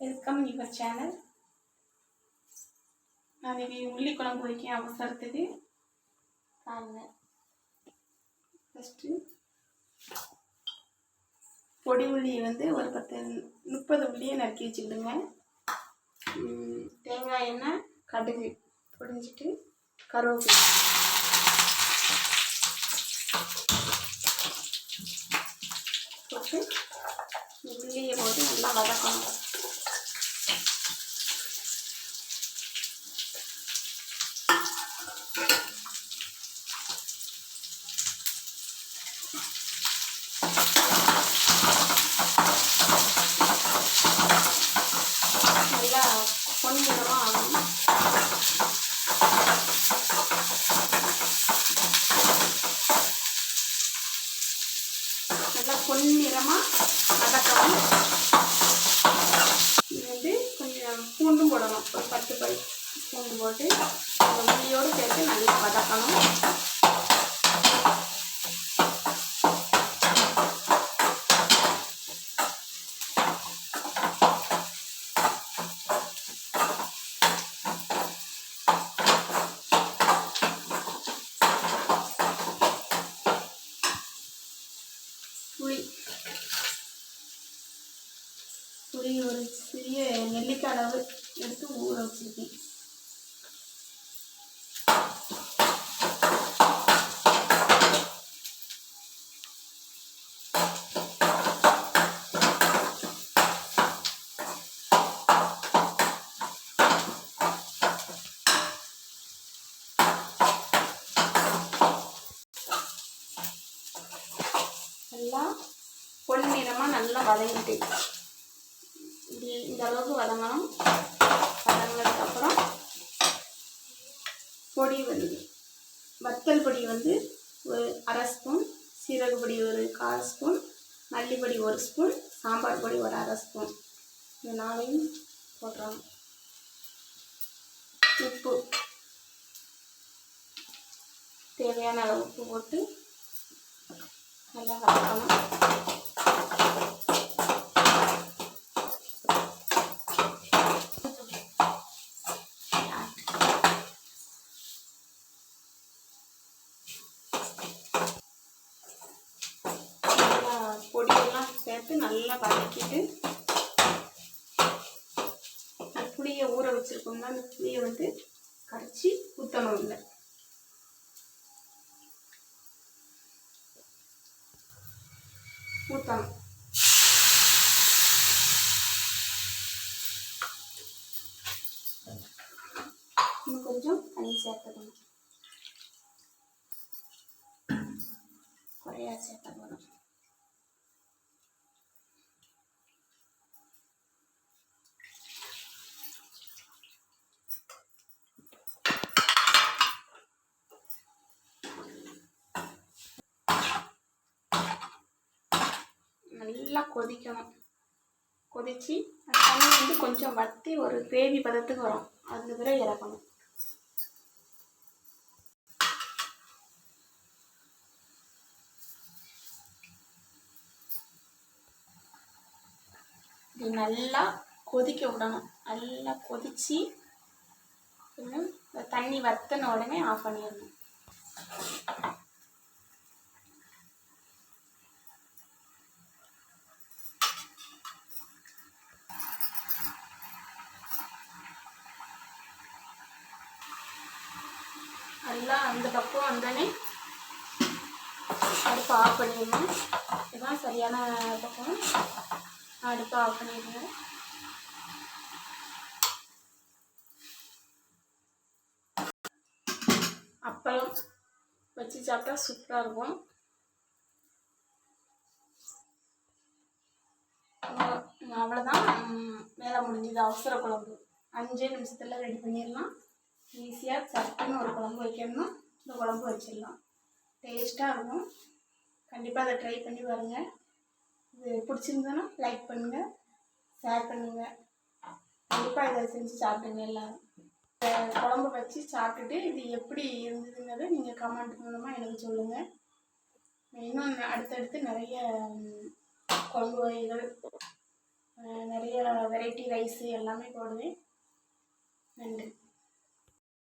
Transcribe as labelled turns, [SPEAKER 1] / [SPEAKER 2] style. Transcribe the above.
[SPEAKER 1] Welcome your channel. நான் இன்றைக்கி உள்ளி குழம்பு வைக்க அவசரத்துக்கு பாருங்க. ஃபஸ்ட்டு பொடி உள்ளியை ஒரு 30 உள்ளியை நறுக்கி வச்சுக்கிடுங்க. தேங்காய் எண்ணெய், கடுகு பொடிஞ்சிட்டு கருவேப்பிலை போட்டு உள்ளியை போட்டு நல்லா வதக்கணும். நல்லா பொன்னிறமாக ஆகணும். நல்லா பொன்னிறமாக வதக்கணும். இது கொஞ்சம் பூண்டும் போடணும். ஒரு 10 பல் பூண்டு போட்டு உள்ளியோடு சேர்த்து நல்லா வதக்கணும். புளி ஒரு சிறிய நெல்லிக்காய் அளவு எடுத்து ஊற வச்சுருக்கேன். நல்லா பொன்னிறமாக நல்லா வதங்கிட்டு இந்த அளவுக்கு வதங்கணும். வதங்கினதுக்கப்புறம் பொடி வத்தல் பொடி ஒரு 1/2 ஸ்பூன், சீரக பொடி ஒரு 1/4 ஸ்பூன், மல்லிப்பொடி 1 ஸ்பூன், சாம்பார் பொடி ஒரு 1/2 ஸ்பூன். இந்த 4ஐயும் போட்டுறோம். உப்பு தேவையான அளவு உப்பு போட்டு நல்லா வதக்கணும். பொடியெல்லாம் சேர்த்து நல்லா வதக்கிட்டு புளியை ஊற வச்சுருக்கோம்னா அந்த புளியை கரைச்சி ஊற்றணும். இல்லை ஊற்றணும். இன்னும் கொஞ்சம் தண்ணி சேர்த்துக்கணும். குறையா சேர்த்துக்கணும். நல்லா கொதிக்கணும். கொதித்து தண்ணி கொஞ்சம் வற்றி ஒரு கிரேவி பதத்துக்கு வரும். அதுக்கு பிறகு இறக்கணும். இது நல்லா கொதிக்க விடணும். நல்லா கொதித்து தண்ணி வற்றின உடனே ஆஃப் பண்ணிடணும். நல்லா அந்த பக்கம் வந்தோடனே அடுப்பை ஆஃப் பண்ணிடணும். இதுதான் சரியான பக்கம். அடுப்பை ஆஃப் பண்ணிடுங்க. அப்பளம் வச்சு சாப்பிட்டா சூப்பராக இருக்கும். அவ்வளோதான், வேலை முடிஞ்சது. அவசர குழம்பு 5 நிமிஷத்தில் ரெடி பண்ணிடலாம். ஈஸியாக சட்டுன்னு ஒரு குழம்பு வைக்கணும். இந்த குழம்பு வச்சிடலாம். டேஸ்ட்டாக இருக்கும். கண்டிப்பாக அதை ட்ரை பண்ணி பாருங்கள். இது பிடிச்சிருந்ததுன்னா லைக் பண்ணுங்கள், ஷேர் பண்ணுங்கள். கண்டிப்பாக இதை செஞ்சு சாப்பிடுங்க. எல்லோரும் குழம்பு வச்சு சாப்பிட்டுட்டு இது எப்படி இருந்ததுங்கிறத நீங்கள் கமெண்ட் மூலமாக எனக்கு சொல்லுங்கள். இன்னும் அடுத்தடுத்து நிறைய குழம்பு வகைகள், நிறைய நிறைய வெரைட்டி ரைஸு எல்லாமே போடுவேன். நன்றி.